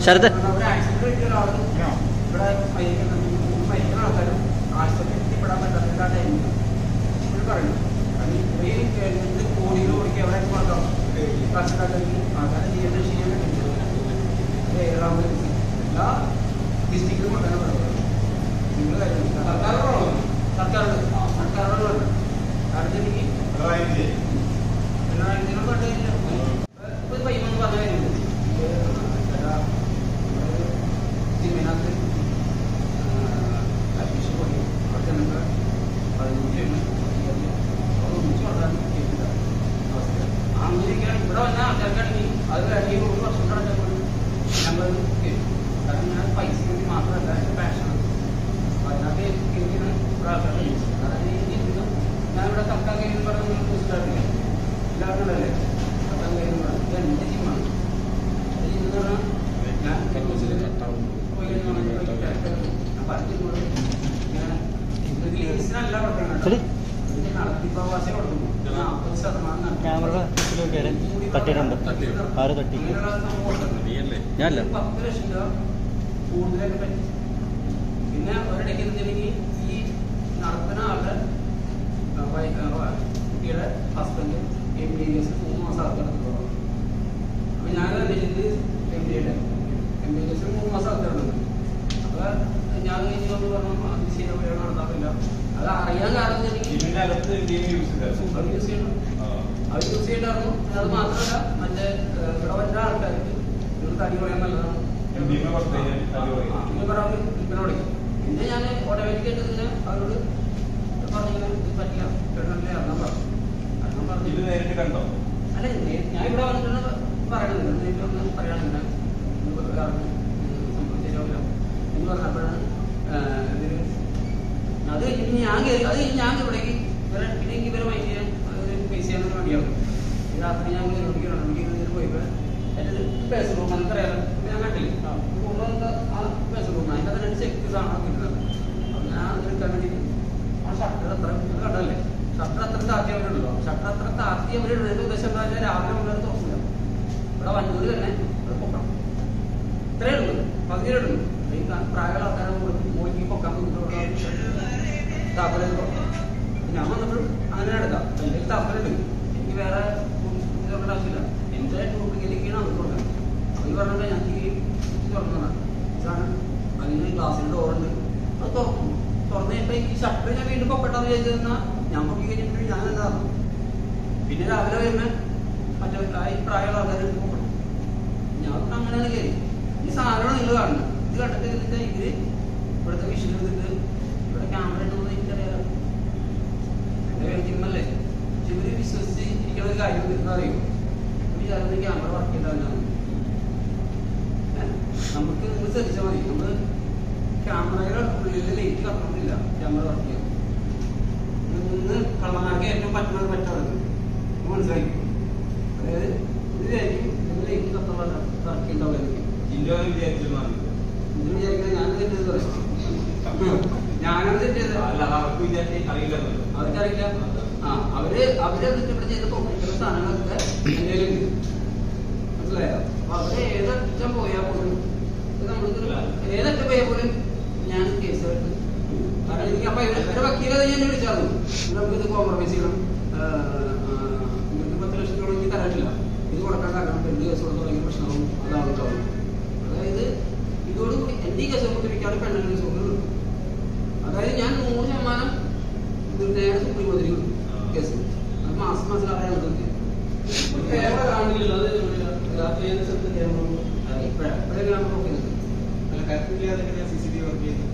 ശരത് ആശുപത്രിപ്പെടാൻ പറ്റാത്ത ടൈമിൽ പറഞ്ഞു കോടികൾ കൊടുക്കുക എവിടെ കൊടുക്കാം കർഷകർക്ക് ആൾക്കാരെ ചെയ്യേണ്ട ചെയ്യാൻ എല്ലാ ഡിസ്ട്രിക്റ്റിലും കൊണ്ടുവരാൻ പറയുന്നത് നിങ്ങൾ സർക്കാരോട് കാരണം ഇതിനും കണ്ടില്ല ഒരു പയ്യമെന്ന് പറഞ്ഞ കാര്യമുണ്ട് ജിമ്മിനകത്ത് അഡ്മിഷൻ പോയി അവിടെ ചെന്നപ്പോൾ 15 ഒന്നിച്ച് കൊണ്ടാൻ കേട്ടില്ല അവസ്ഥ അങ്ങനെയൊക്കെയാണ് ഇവിടെ വന്ന ആൾക്കാർക്കാണെങ്കിൽ അത് കഴിഞ്ഞ ഒരു വർഷം കടന്നപ്പോൾ ഞങ്ങൾ കേട്ടു കാരണം ഞാൻ പൈസ വേണ്ടി മാത്രമല്ല എൻ്റെ പാഷനാണ് അപ്പോൾ അതിനകത്ത് എനിക്കാണ് ഇവിടെ ആൾക്കാരെ അതായത് ഞാനിവിടെ കക്കാൻ കഴിയുന്ന പറഞ്ഞ മനസ്സിലാക്കില്ല എല്ലാവരും അല്ലേ കക്കാൻ കഴിയുന്ന പറഞ്ഞു ഇത് എൻ്റെ ജിമ്മാണ് എന്ന് പറഞ്ഞാൽ ഞാൻ പോയി ഞാൻ പറഞ്ഞിരുന്നത് ഞാൻ ഗ്ലേസിനല്ല കൊടുക്കുന്നത് നടത്തിപ്രവാസി കൊടുക്കുന്നു 40% ക്യാമറ തട്ടിയിട്ടുണ്ട്. ആര് തട്ടി? ഞാനല്ല. 10 ലക്ഷം രൂപ കൂടുതലായിട്ട് പറ്റി. പിന്നെ ഒരിടയ്ക്ക് എന്തെങ്കിൽ ഈ നടത്തുന്ന ആളുടെ കുട്ടിയുടെ ഹസ്ബൻഡ് MBBS 3 മാസം ആൾക്കാരുണ്ടോ അപ്പൊ ഞാൻ ഇത് MBBS 3 മാസം ആൾക്കാരുണ്ട്. അപ്പൊ ഞാൻ കഴിഞ്ഞ് വന്ന് പറഞ്ഞു അത് ശരിയാ നടത്താറില്ല. അത് അറിയാൻ കാരണം അവർ യൂസ് ചെയ്യണ്ടായിരുന്നു. അത് മാത്രമല്ല മറ്റേ ഇവിടെ വന്ന ആൾക്കാർക്ക് ഒരു തടി പറയാൻ നല്ലതാണ് ഇവരോട്. പിന്നെ ഞാൻ ഓട്ടോമാറ്റിക്കായിട്ട് ഇതിന് അവരോട് പറഞ്ഞിങ്ങനെ ഇത് പറ്റില്ല പെണ്ണല്ലേ ഇറങ്ങാൻ പറഞ്ഞു. ഇറങ്ങാൻ പറഞ്ഞു അല്ല ഞാൻ ഇവിടെ വന്നിട്ടാണ് പറയണത്. ഒന്ന് പറയാനില്ല സംഭവം ശരിയാവില്ല എന്ന് പറഞ്ഞപ്പോഴാണ് ഇതിന് അത് ഇനി ഞാൻ ഇവിടേക്ക് പിന്നെ ഇവരെ മൈൻഡ് ചെയ്യാൻ ഫേസ് ചെയ്യാൻ വേണ്ടിയാവും. രാത്രി ഞാൻ പോയപ്പോൾ എൻ്റെ ബസ് റൂം നമുക്കറിയാലോ ഞാൻ കണ്ടില്ല പോകുമ്പോൾ ആ ബസ് റൂം അതിൻ്റെ തന്നെ ചെക്ക് സാധനം കിട്ടുന്നത്. അപ്പം ഞാൻ അത് എടുക്കാൻ വേണ്ടി ആ ഷട്ടർ അത്ര കണ്ടല്ലേ ഷട്ടർ അത്ര താത്തി അവരുണ്ടല്ലോ. ഷട്ടർ അത്ര താത്തി അവരുടെ ഉദ്ദേശം എന്താ വെച്ചാൽ രാവിലെ മുതൽ തുറക്കില്ല. ഇവിടെ വന്നൂർ തന്നെ ഇവിടെ പൊക്കണം ഇത്രയേ ഉള്ളൂ 15 ഉള്ളൂ. ഈ പ്രായമുള്ള ആൾക്കാരെ പോയി പൊക്കാൻ താപ്പല ഞാൻ വന്നപ്പോഴും അങ്ങനെ എടുക്കാം. എൻ്റെ താപ്പലുണ്ട്. എനിക്ക് വേറെ നോക്കേണ്ട ആവശ്യമില്ല. എൻ്റെ ഡ്യൂപ്ലിക്കേറ്റിലേക്കാണ് അത് കൊടുക്കുന്നത്. അവർ പറഞ്ഞിട്ട് ഞങ്ങൾക്ക് ഈ തുറന്നതാണ് ഇതാണ്. അതിന് ഗ്ലാസിൻ്റെ ഡോറുണ്ട്. അത് തുറക്കും. തുറന്നു കഴിഞ്ഞപ്പോൾ ഈ ഷട്ടർ ഞാൻ വീണ്ടും പൊക്കട്ടെന്ന് വിചാരിച്ചിരുന്നാൽ ഞാൻ പൊക്കി കഴിഞ്ഞിട്ട് ഞാൻ എന്തായിരുന്നു പിന്നെ രാവിലെ വരുമ്പോൾ മറ്റേ ഈ പ്രായമുള്ള ആൾക്കാർ പൊക്കണം. ഞാൻ അങ്ങനെയാണ് കയറി ഈ സാധനമാണ് നിങ്ങൾ കാണുന്നത്. ഇത് കണ്ടിട്ട് ഇതിൻ്റെ ഇവര് ഇവിടുത്തെ വിഷയം എടുത്തിട്ട് ഇവിടെ ക്യാമറ ഉണ്ടെന്ന് എനിക്കറിയാലോ. എൻ്റെ ജിമ്മല്ലേ ഇവര് വിശ്വസിച്ച് ഇരിക്കുന്ന ഒരു കാര്യം എന്താ അറിയും വിചാരിച്ച ക്യാമറ വർക്ക് ചെയ്താലാണ് നമുക്ക് നിങ്ങൾ ശ്രദ്ധിച്ചാൽ മതി. നമ്മൾ ക്യാമറയുടെ ഉള്ളിൽ ലൈറ്റ് കത്തണമെന്നില്ല ക്യാമറ വർക്ക് ചെയ്യാം. ഇന്ന് കള്ളന്മാർക്ക് ഏറ്റവും പറ്റുന്നത് പറ്റാറുണ്ട് മനസ്സിലാക്കി. അതായത് ഇത് വിചാരിക്കും നിങ്ങൾ ലൈറ്റ് കത്തുള്ള വർക്ക് ഉണ്ടാവില്ല വിചാരിക്കുന്നത്. ഞാനത് തെറ്റത് പറയും. ഞാനത് തെറ്റത് അവർക്കറിയില്ല. അവര് ഇവിടെ ചെയ്ത് പൊക്കിക്കുന്ന സാധനങ്ങളൊക്കെ എൻ്റെ മനസ്സിലായോ. അപ്പൊ അവര് ഏതറ്റം പോയാൽ പോലും നമ്മൾക്ക് ഏതറ്റം പോയാൽ പോലും ഞാൻ കേസായിട്ട് കാരണം എനിക്ക് അപ്പൊ ഇവരുടെ വക്കീലത് ഞാൻ വിളിച്ചായിരുന്നു. നമുക്കിത് കോംപ്രമൈസ് ചെയ്യണം. ഇവർക്ക് 10 ലക്ഷത്തോളം എനിക്ക് തരാനില്ല. ഇത് കൊടുക്കാൻ കാരണം എന്ത് കേസ് കൊടുത്ത് തുടങ്ങിയ പ്രശ്നവും അതാവുണ്ടാവും. അതായത് ഇതോടുകൂടി എൻ്റെ ഈ കേസ് കൊടുത്തിരിക്കാതെ പെണ്ണൽ കേസ് കൊടുക്കുന്നത്. അതായത് ഞാൻ 100% നേരെ സുപ്രീം കോടതി കേസ് അത് മാസം അറിയാൻ നോക്കി ക്യാമറ കാണില്ലല്ലോ. അത് രാത്രി സ്ഥലത്ത് ക്യാമറ ഇപ്പോഴേ ക്യാമറ നോക്കുന്നത് അല്ല കറക്റ്റില്ലാതെ CCTV വർക്ക് ചെയ്യുന്നത്.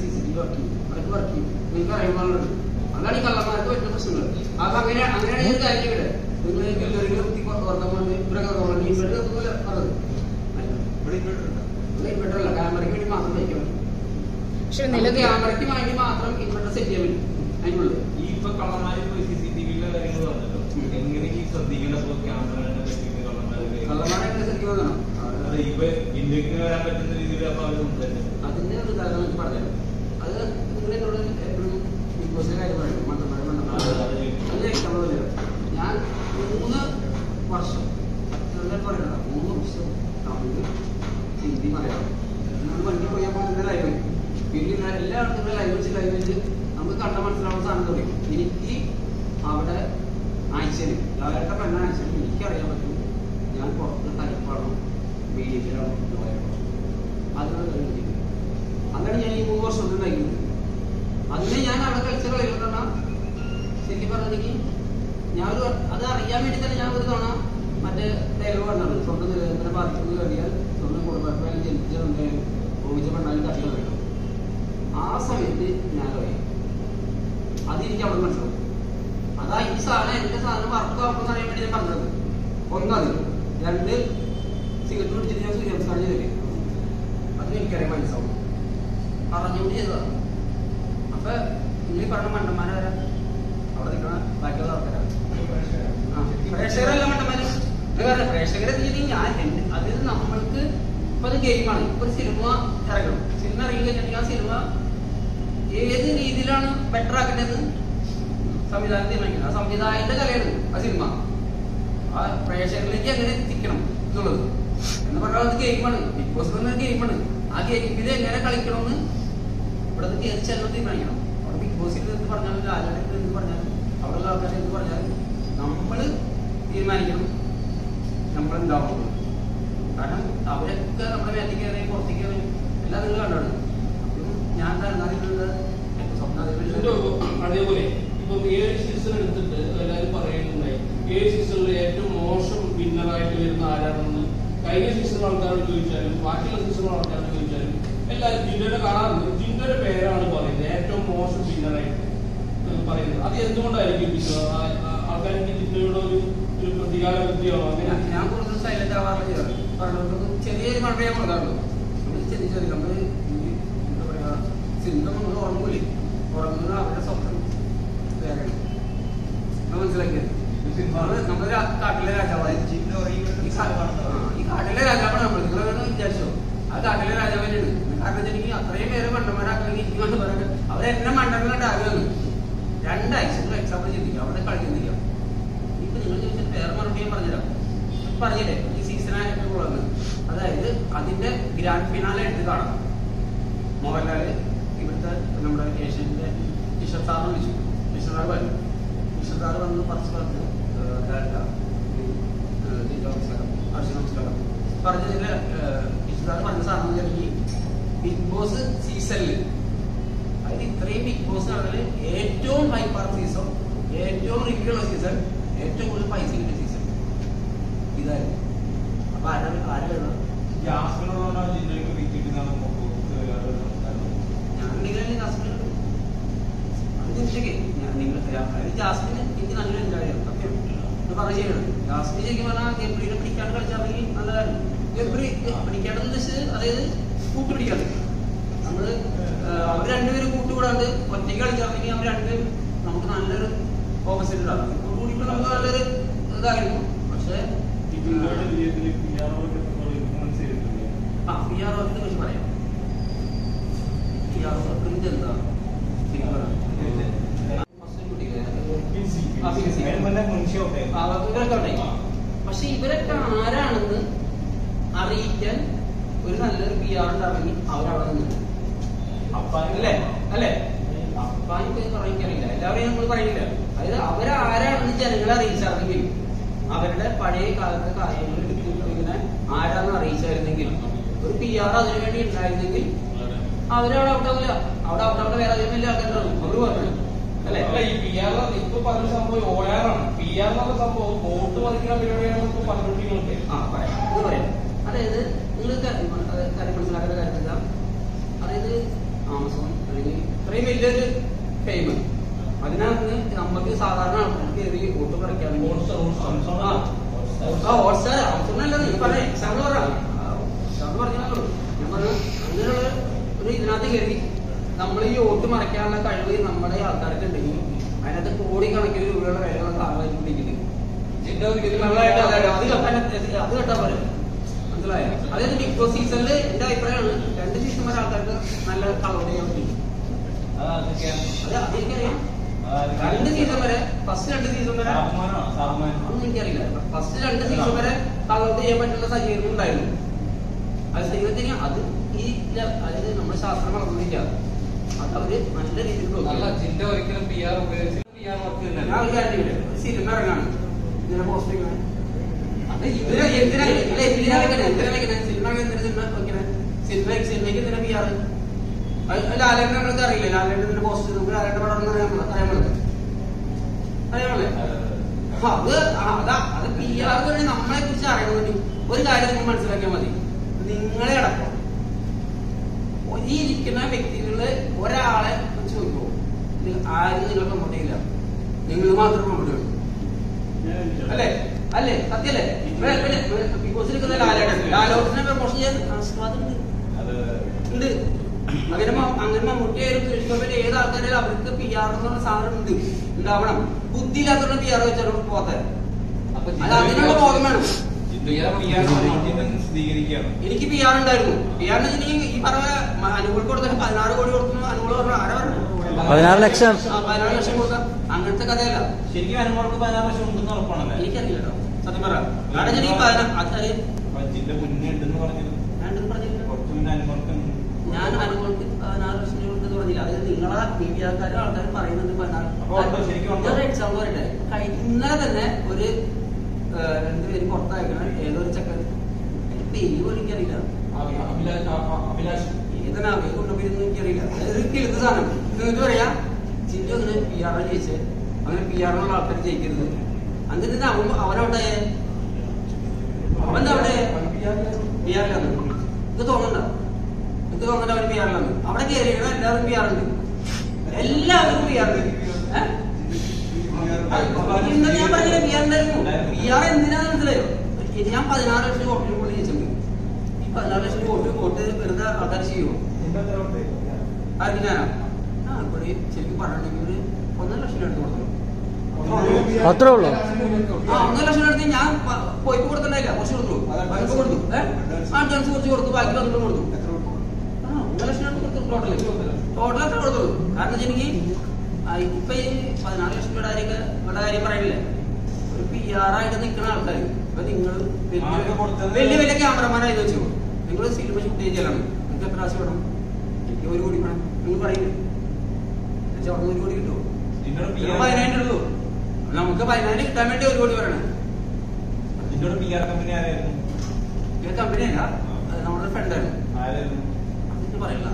CCTV വർക്ക് ചെയ്യും അതൊക്കെ വർക്ക് ചെയ്യും. നിങ്ങൾക്ക് അറിയുമ്പോഴുണ്ട്. അതാണ് ഈ കള്ളന്മാർക്ക് പറ്റുന്ന പ്രശ്നങ്ങൾ. അപ്പൊ അങ്ങനെയാണ് ഈ കാര്യം ഇവിടെ നിങ്ങൾ ഇൻവെർട്ടറല്ല ക്യാമറയ്ക്ക് വേണ്ടി മാത്രം വയ്ക്കാൻ പറ്റും. ക്യാമറയ്ക്ക് വേണ്ടി മാത്രം ഇൻവെർട്ടർ സെറ്റ് ചെയ്യാൻ പറ്റും. അതിനുള്ളത് ഈ ഇപ്പൊ കള്ളന്മാര് CCTVയുടെ കാര്യങ്ങൾ വന്നിട്ടും എങ്ങനെ ഈ ശ്രദ്ധിക്കേണ്ട കള്ളന്മാരെ ശ്രദ്ധിക്കുന്നതാണ്. ഇപ്പൊ ഇന്ത്യക്ക് വരാൻ പറ്റുന്ന രീതിയിൽ അപ്പൊ അവർ അതിന്റെ ഒരു കാര്യം എനിക്ക് പറഞ്ഞത് അത് നിങ്ങളോട് എപ്പോഴും ബിഗ് ബോസിന്റെ കാര്യം പറയണം. മണ്ടന്മാരെ ഞാൻ 3 വർഷം പറയണം 3 വർഷം തമിഴ് ഹിന്ദി മലയാളം നമ്മൾ വണ്ടി പോയപ്പോൾ ഇതിന്റെ ലൈവ് പിന്നെ എല്ലാ ആൾക്കാരും ലൈവ് വെച്ച് നമുക്ക് കണ്ട മനസ്സിലാവുന്ന സാധനം തുടങ്ങി. എനിക്ക് അവിടെ ആഴ്ചയിൽ ലാലേട്ട പെണ്ണ ആഴ്ചയിൽ എനിക്കറിയാൻ പറ്റും ഞാൻ പുറത്ത് തലപ്പാടോ മീഡിയത്തിലാണോ അതിനുള്ള കഴിഞ്ഞിരിക്കുന്നത്. അങ്ങനെ ഞാൻ ഈ 3 വർഷം ഉണ്ടായിരുന്നത്. അതിനെ ഞാൻ അവിടെ കളിച്ച കളികളാണ് ശരിക്കും പറഞ്ഞെങ്കിൽ ഞാൻ അത് അറിയാൻ വേണ്ടി തന്നെ ഞാൻ ഒരു തവണ മറ്റേ ഡയലോഗ് കണ്ടാണ്. സ്വന്തം നിലനിൽപ്പിനെ ബാധിക്കുന്നത് കഴിയാൽ സ്വന്തം കുടുംബക്കാരും ജനിച്ചതുണ്ടായാലും ഭൂമിച്ച പെണ്ണാലും കഷ്ടം വേണം. ആ സമയത്ത് ഞാൻ അറിയാം അതെനിക്ക് അവിടെ മനസ്സിലാവും. അതാ ഈ സാധനം എന്റെ സാധനം വർക്ക് ആക്കുമെന്ന് അറിയാൻ വേണ്ടി ഞാൻ പറഞ്ഞത്. ഒന്നത് 2 സിഗരറ്റ് പിടിച്ചിട്ട് ഞാൻ സൂര്യനമസ്കാരം ചെയ്തേ അതും എനിക്കറിയാൻ മനസ്സിലാവും. പറഞ്ഞുകൊണ്ട് ചെയ്തതാണ്. അപ്പൊ നിങ്ങൾ പറഞ്ഞ മണ്ടന്മാരാരാ അവിടെ നിൽക്കണ ബാക്കിയുള്ള ആൾക്കാരാണ്. പ്രേക്ഷകരല്ല മണ്ടന്മാര്. പ്രേക്ഷകരെ ഞാൻ അതായത് നമ്മൾക്ക് ഇപ്പൊ അത് ഗെയിമാണ്. ഇപ്പൊ ഒരു സിനിമ ഇറങ്ങണം. സിനിമ ഇറങ്ങി കഴിഞ്ഞിട്ടുണ്ടെങ്കിൽ ആ സിനിമ ഏത് രീതിയിലാണ് ബെറ്റർ ആക്കേണ്ടത് സംവിധാനം തീരുമാനിക്കുന്നത്. ആ സംവിധായകന്റെ കലയാണ് ആ സിനിമ. ആ പ്രേക്ഷകരിലേക്ക് എങ്ങനെ എത്തിക്കണം എന്നുള്ളത് എന്ന് പറഞ്ഞാൽ അത് ഗെയിമാണ്. ബിഗ് ബോസ് എന്നൊരു ഗെയിമാണ്. ആ ഗെയിമിൽ എങ്ങനെ കളിക്കണമെന്ന് ഇവിടെ തീർച്ചയായിട്ടും തീരുമാനിക്കണം. അവിടെ ബിഗ് ബോസിൽ എന്ത് പറഞ്ഞാലും രാജാവിന്റെ എന്ത് പറഞ്ഞാലും അവിടെയുള്ള ആൾക്കാരെ എന്ത് പറഞ്ഞാലും നമ്മള് തീരുമാനിക്കണം നമ്മളെന്താവുന്നത്. കാരണം അവരൊക്കെ നമ്മുടെ മേലേക്ക് കയറി പുറത്തേക്ക് കയറി എല്ലാം നിങ്ങൾ കണ്ടാണ്. ഞാൻ അതേപോലെ ഇപ്പൊ 7 സീസൺ എടുത്തിട്ട് എല്ലാവരും പറയുന്നുണ്ടായി 7 സീസണിൽ ഏറ്റവും മോശം വിന്നറായിട്ട് വരുന്ന ആരാണെന്ന് കഴിഞ്ഞ സീസണിൽ ആൾക്കാരോട് ചോദിച്ചാലും ബാക്കിയുള്ള സീസണിൽ ആൾക്കാരോട് ചോദിച്ചാലും എല്ലാവരും ജിൻഡോനെ കാണാറുണ്ട്. ജിൻഡോയുടെ പേരാണ് പറയുന്നത് ഏറ്റവും മോശം വിന്നറായിട്ട് പറയുന്നത്. അത് എന്തുകൊണ്ടായിരിക്കും ആൾക്കാർക്ക് ജിൻഡോയുടെ ഒരു പ്രതികാര ബുദ്ധിയാണോ? അങ്ങനെ ഞാൻ കൂടുതൽ സൈലന്റ് ആവാറില്ല. പറഞ്ഞത് ചെറിയൊരു മഴയെ കൊടുക്കാറുള്ളൂ. ചെറിയ ചെറിയ നമ്മള് എന്താ പറയാ സിനിമ നമ്മൾ ഉറങ്ങൂലേ, ഉറങ്ങുന്നത് അവരുടെ സ്വപ്നം വേറെയാണ്. മനസ്സിലാക്കിയത് നമ്മള് കാട്ടിലെ രാജാവായി ഈ കാട്ടിലെ രാജാവാണ് നമ്മൾ. നിങ്ങളെ വിചാരിച്ചോ ആ കാട്ടിലെ രാജാവിനാണ്. കാരണം വെച്ചിട്ടുണ്ടെങ്കിൽ അത്രയും പേര് മണ്ടന്മാരാക്കി ഇരിക്കുമെന്ന് പറയുന്നത് അവരെന്നെ മണ്ടന്മാരാകുകയാണ്. 2 ആഴ്ച എക്സാമ്പിൾ ചിന്തിക്കുക അവിടെ കളിക്കുന്നില്ല. ഇപ്പൊ നിങ്ങൾ ചോദിച്ചിട്ട് വേറെ മറുപടി ഞാൻ പറഞ്ഞുതരാം. പറഞ്ഞില്ലേ ഈ സീസണായിട്ടുള്ളത്. അതായത് അതിന്റെ ഗ്രാൻഡ് ഫിനാലെ എടുത്ത് കാണണം. മോഹൻലാല് ഇവിടുത്തെ നമ്മുടെ ഏഷ്യന്റെ കിഷോർ സാറിനെ വിളിച്ചു. കിഷോർ സാർ വന്നു. കിഷോർ സാർ വന്ന് കുറച്ച് പറഞ്ഞു നമസ്കാരം പറഞ്ഞതില് കിഷോർ സാർ പറഞ്ഞ സാധനം കഴിഞ്ഞ് ബിഗ് ബോസ് സീസണില് അതായത് ഇത്രയും ബിഗ് ബോസ് നടന്നതിൽ ഏറ്റവും ഹൈ പാർക്ക് സീസൺ, ഏറ്റവും റിവ്യൂ ഉള്ള സീസൺ, ഏറ്റവും കൂടുതൽ പൈസ കിട്ടിയ സീസൺ ഇതായിരുന്നു. അപ്പൊ ആരാണ് ഞാനുണ്ടെങ്കിൽ ജാസ്മിൻ അത് തിരിച്ചേക്ക് നിങ്ങൾ ജാസ്മിന് എനിക്ക് നല്ലൊരു എന്തായാലും സത്യം ഇത് പറഞ്ഞ ചെയ്യണം. ജാസ്മിൻ ശരിക്കും പറഞ്ഞാൽ ഗബ്രീനെ പിടിക്കാണ്ട് കളിച്ചാണെങ്കിൽ നല്ലതായിരുന്നു. ഗബ്രി പിടിക്കാണ്ടെന്ന് വെച്ചാൽ അതായത് കൂട്ടുപിടിക്കാണ്ട് നമ്മള് അവർ രണ്ടുപേരും കൂട്ടുകൂടാണ്ട് ഒറ്റയ്ക്ക് കളിച്ചാണെങ്കിൽ അവർ രണ്ടുപേരും നമുക്ക് നല്ലൊരു ഓപ്പോസിറ്റ് ഉണ്ടാകും. കൂട്ടുകൂടിയപ്പോ നമുക്ക് നല്ലൊരു ഇതായിരുന്നു. പക്ഷെ PR വർക്കിനെ കുറിച്ച് പറയാം. PR വർക്കിന്റെ എന്താ പക്ഷെ ഇവരൊക്കെ ആരാണെന്ന് അറിയിക്കാൻ ഒരു നല്ലൊരു PR ഉണ്ടാണെങ്കിൽ അവരവിടെ നിന്ന് അല്ലേ അല്ലേ അപ്പാനി പോയി പറയിക്കാനില്ല. എല്ലാവരെയും നമ്മൾ പറയുന്നില്ല. അതായത് അവരാരാണെന്ന് ജനങ്ങളെ അറിയിച്ചാണെങ്കിൽ അവരുടെ പഴയ കാലത്തെ കാര്യങ്ങൾ ഇങ്ങനെ ആരാന്ന് അറിയിച്ചായിരുന്നെങ്കിൽ ഒരു PR അതിനു വേണ്ടി ഉണ്ടായിരുന്നെങ്കിൽ അവരവിടെ ഉണ്ടാവില്ല. അവിടെ വേറെ അതിന് വലിയ ആൾക്കാരുണ്ടാവും. അവര് പറഞ്ഞു അല്ലെ ഈ PR ഇപ്പൊ പറഞ്ഞ സംഭവം OR ആണ്. PR എന്നുള്ള സംഭവം വോട്ട് പറിക്കുന്ന പരിപാടിയാണെന്ന് പറഞ്ഞോണ്ടിരിക്കുന്നത്. ഇത് പറയാം. അതായത് നിങ്ങൾ കാര്യം മനസ്സിലാക്കേണ്ട കാര്യം എന്താ, അതായത് ആമസോൺ അല്ലെങ്കിൽ ഇത്രയും വലിയൊരു ഫെയിം അതിനകത്ത് നമുക്ക് സാധാരണ ആൾക്കാർക്ക് കയറി വോട്ട് പറിക്കാണെങ്കിൽ ഹോട്ട്സ്റ്റാർ ആമസോണല്ല നീ പറഞ്ഞ എക്സാമ്പിൾ പറഞ്ഞാൽ ഞാൻ പറഞ്ഞു അങ്ങനെയുള്ള ഒരു ഇതിനകത്ത് കയറി നമ്മൾ ഈ വോട്ട് മറയ്ക്കാനുള്ള കഴിവ് നമ്മുടെ ആൾക്കാർക്ക് ഉണ്ടെങ്കിൽ അതിനകത്ത് കോടിക്കണക്കിന് രൂപയുടെ വിലകളൊക്കെ ആളായിക്കൊണ്ടിരിക്കുന്നത്. അത് കേട്ടാ പോലെ മനസ്സിലായോ? അതായത് ബിഗ് ബോസ് സീസണില് എന്റെ അഭിപ്രായമാണ് 2 സീസൺ വരെ ആൾക്കാർക്ക് നല്ല കളർ ചെയ്യാൻ പറ്റും. അത് എനിക്കറിയാം. 2 സീസൺ വരെ ഫസ്റ്റ് 2 സീസൺ വരെ ഒന്നും എനിക്കറിയില്ല. ഫസ്റ്റ് 2 സീസൺ വരെ താങ്കൾക്ക് ചെയ്യാൻ പറ്റുന്ന സജ്ജീകരണം ഉണ്ടായിരുന്നു. അത് ദൈവത്തിന് അത് ഈ അതായത് നമ്മുടെ ശാസ്ത്രം വളർന്നില്ല. അത് അവര് നല്ല രീതിയിൽ സിനിമ ഇറങ്ങാണ് ഇതിനെ പോസ്റ്റ് സിനിമയ്ക്ക് എന്തിനാ PR? ലാലേട്ടൻ നമ്മൾക്ക് അറിയില്ല. ലാലേട്ടന്റെ പോസ്റ്റ് നമുക്ക് ലാലേട്ടൻ പടം അറിയാമല്ലേ? അത് PR നമ്മളെ കുറിച്ച് അറിയണമെങ്കിൽ ഒരു കാര്യം നിങ്ങൾ മനസ്സിലാക്കിയാൽ മതി. നിങ്ങളെ അടക്കം ഈ ഇരിക്കുന്ന വ്യക്തികളില് ഒരാളെ ചോദിക്കുമോ ആരും നിങ്ങൾ പ്രൊമോട്ട് ചെയ്യില്ല, നിങ്ങൾ മാത്രം പ്രൊമോട്ട് ചെയ്യും അല്ലേ? അല്ലേ? സത്യല്ലേ? ബിഗ് ബോസിൽ നിൽക്കുന്ന ലാലേട്ടനെ പ്രൊമോഷൻ ചെയ്യാൻ ആസ്വാദുണ്ട്. അങ്ങനെ മമ്മൂട്ടിയായാലും കൃഷ്ണപ്പറ്റ ഏത് ആൾക്കാരും അവർക്ക് PR എന്ന് പറഞ്ഞ സാധനം ഉണ്ട്, ഉണ്ടാവണം. ബുദ്ധിയില്ലാത്ത PR വെച്ചാൽ പോകാൻ അത് അതിനുള്ള ബോധം വേണം. എനിക്ക് PR ഉണ്ടായിരുന്നു. PR ഈ പറഞ്ഞ അനുകൂല കൊടുത്ത 16 കോടി കൊടുക്കുന്നു. അനുകൂല പറഞ്ഞു ആരാ പറഞ്ഞു 16 ലക്ഷം 16 ലക്ഷം കൊടുത്ത അങ്ങനത്തെ കഥയല്ല. ശരിക്കും അനുമോൾക്ക് 16 ലക്ഷം ഉണ്ടെന്ന് ഉറപ്പാണല്ലോ. എനിക്കറിയില്ല കേട്ടോ സത്യം പറയാം. കാരണം ഞാൻ അനുമോൾക്ക് 16 ലക്ഷം രൂപ ഉണ്ടെന്ന് പറഞ്ഞില്ല. അതായത് നിങ്ങളെ മീഡിയക്കാരും ആൾക്കാരും പറയുന്നത് 16. എക്സാമ്പിൾ പറയട്ടെ, ഇന്നലെ തന്നെ ഒരു 2 പേര് പുറത്തയക്കണ ഏതൊരു ചക്കൻ പേര് പോലും എനിക്കറിയില്ല. ഏതാണ് അവയെ കൊണ്ടുപോയിരുന്നു എനിക്കറിയില്ല. അതായത് കിളുത്ത സാധനം എന്നിട്ട് പറയാ ചിന്ത അങ്ങനെ PR ജയിച്ചേ, അങ്ങനെ PR ആൾക്കാർ ജയിക്കരുത്. എന്നിട്ട് അവനവിടെ അവന്റെ അവിടെ PR ലാണ്. ഇത് തോന്നണ്ട അവന് PR ലാണ്. അവിടെ കയറിയാണ് എല്ലാവർക്കും PR ഉണ്ട്. എല്ലാവർക്കും PR ഉണ്ട്. ഞാൻ പറഞ്ഞില്ല PR ഉണ്ടായിരുന്നു. PR എന്തിനാന്ന് മനസ്സിലായോ? ഞാൻ 16 ലക്ഷം വോട്ടിന് കൂടി ജയിച്ചിട്ടുണ്ട്. ഈ 16 ലക്ഷം വോട്ട് വെറുതെ ആൾക്കാർ ചെയ്യുമോ? ആർക്ക് ഞാനാ ഇവിടെ ശരിക്കും പറഞ്ഞിട്ടുണ്ടെങ്കിൽ 1.5 ലക്ഷം എടുത്ത് കൊടുത്തു. അത്രേ ഉള്ളൂ. 1.5 ലക്ഷം എടുത്ത് ഞാൻ പോയിപ്പ് കൊടുത്തിട്ടില്ല, കുറച്ച് കൊടുത്തു. ജോൺസ് കുറച്ച് കൊടുത്തു, ബാക്കി 12 കൊടുത്തു. 1.5 ലക്ഷം എടുത്ത് കൊടുത്തു. ടോട്ടൽ എത്ര കൊടുത്തു? കാരണം എനിക്ക് ഇപ്പൊ ഈ 16 ലക്ഷം രൂപയുടെ കാര്യം പറയില്ലേ, ഒരു PR ആയിട്ട് നിൽക്കുന്ന ആൾക്കാർ ഇപ്പൊ നിങ്ങൾ വലിയ ക്യാമറമാനായി വെച്ചു. നിങ്ങൾ സിനിമ ഷൂട്ട് ചെയ്യലാണ്. നിങ്ങൾക്ക് എത്ര പ്രാവശ്യം വേണം? എനിക്ക് 1 കോടി വേണം. നിങ്ങൾ പറയില്ലേ അവിടെ 1 കോടി കിട്ടുമോ? 15 ഉള്ളൂ. നമുക്ക് 15 കിട്ടാൻ വേണ്ടി 1 കോടി പറയണം. കമ്പനിയല്ല, നമ്മുടെ ഫ്രണ്ടാണ്. അതിന് പറയില്ല,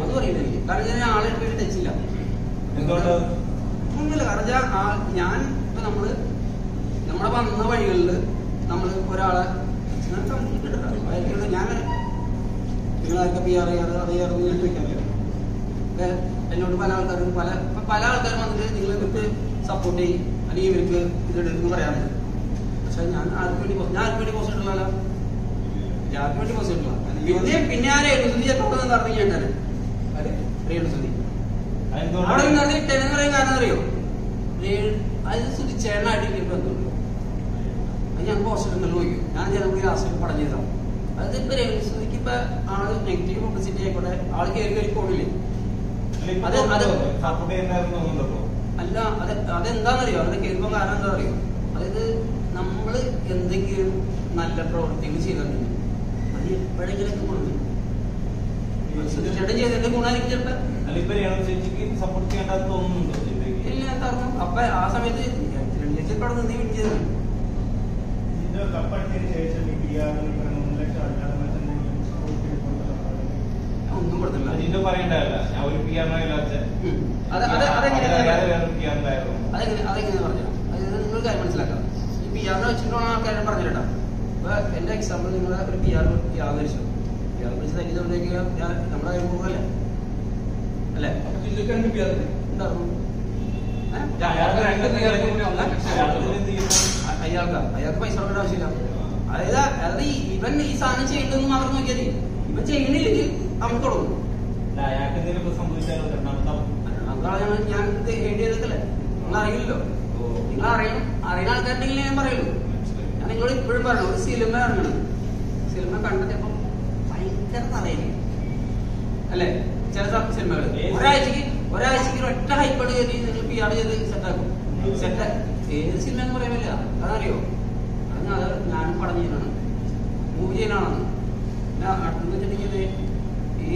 അത് പറയില്ല എനിക്ക്. കാരണം ഞാൻ ആളെ പോയി ടച്ചില്ല. ഒന്നുമില്ല. കാരണം ഞാൻ ഇപ്പൊ നമ്മളെ വന്ന വഴികളിൽ നമ്മൾ ഒരാളെ ഞാൻ നിങ്ങളൊക്കെ PR ചെയ്യാറ് അത് ചെയ്യാറെന്ന് ഞാൻ ചോദിക്കാറില്ല. എന്നോട് പല ആൾക്കാരും വന്നിട്ട് നിങ്ങൾ ഇവർക്ക് സപ്പോർട്ട് ചെയ്യും അല്ലെങ്കിൽ ഇവർക്ക് ഇതെടുക്കുന്നു പറയാറുണ്ട്. പക്ഷെ ഞാൻ ആർക്ക് വേണ്ടി പോസ്റ്റ് ഇട്ടുള്ള ആർക്ക് വേണ്ടി പോസ്റ്റ് ഇട്ടില്ല. പിന്നെ ആ രേണുസുതി ചിലപ്പോൾ നടത്തി കേട്ടാണ് രേണുസുതി അവിടെ ഇട്ടെന്ന് പറയാൻ കാരണം അറിയോ? അത് സുതിച്ചേട്ടനായിട്ട് ബന്ധമുണ്ട്. അത് ഞാൻ പോസ്റ്റ് ഇടുന്നല്ലോ ചോദിക്കും. ഞാൻ ചിലപ്പോൾ ലാസ്റ്റ് പടം ചെയ്താൽ അതായത് ഇപ്പൊ രേണുസുതിക്ക് ഇപ്പൊ ആള് നെഗറ്റീവ് പബ്ലിസിറ്റി ആയിക്കോട്ടെ, ആള് കയറി പോണില്ലേ? അല്ല, അതെന്താണെന്നറിയോ? അതിന്റെ കേൾക്കുമ്പോൾ കാരണം എന്താ അറിയോ? അതായത് നമ്മള് എന്തെങ്കിലും നല്ല പ്രവർത്തികൾ ചെയ്തിട്ടുണ്ടെങ്കിൽ അത് എപ്പോഴെങ്കിലൊക്കെ കൊടുക്കും. ചേട്ടൻ ചെയ്തിട്ട് ഗുണമായിരിക്കും ചിലപ്പോ. ഇല്ല കാരണം അപ്പൊ ആ സമയത്ത് ചേച്ചിപ്പടെ നിന്ന് വിൻ ചെയ്തു. ഒന്നും കൊടുത്തില്ല. അതെങ്ങനെയാ പറഞ്ഞു? അതായത് നിങ്ങൾ കാര്യം മനസ്സിലാക്കാം. ഈ PR വെച്ചിട്ടുള്ള ആൾക്കാരെ പറഞ്ഞിട്ടാ. ഇപ്പൊ എന്റെ എക്സാമ്പിൾ, നിങ്ങൾ ഒരു PR ധരിച്ചു തല്ലിക്കൊണ്ടേക്ക് നമ്മുടെ കാര്യം പോകല്ലേ അല്ലേ? ഉണ്ടാകും. അയാൾക്ക് പൈസ കൊടുക്കേണ്ട ആവശ്യമില്ല. അതായത് ഇവൻ ഈ സാധനം ചെയ്യണ്ടെന്ന് മാത്രം നോക്കിയാൽ ഇവൻ ചെയ്യണില്ലെങ്കിൽ അവൻ തുടങ്ങും. ഞാൻ ചെയ്തല്ലേ? നിങ്ങൾ അറിയില്ലല്ലോ. നിങ്ങൾ അറിയുന്ന ആൾക്കാരുണ്ടെങ്കിൽ ഞാൻ പറയുള്ളൂ. ഞാൻ നിങ്ങളോട് ഇപ്പോഴും പറഞ്ഞു, ഒരു സിനിമ ഇറങ്ങണം. സിനിമ കണ്ടപ്പോ ഭയങ്കര നിറയില്ല അല്ലേ? ചില സിനിമകൾ ഒരാഴ്ചക്ക് ഒറ്റ ഹൈപ്പാട് കയറി നിങ്ങൾ PR ചെയ്ത് സെറ്റാക്കും. ഏത് സിനിമ എന്ന് പറയാൻ പറ്റില്ല. അതറിയോ? അത് ഞാനും പടം ചെയ്യാനാണ്, മൂവി ചെയ്യാനാണെന്ന്. പിന്നെ അടുത്തെന്ന് വെച്ചിട്ടുണ്ടെങ്കിൽ ഈ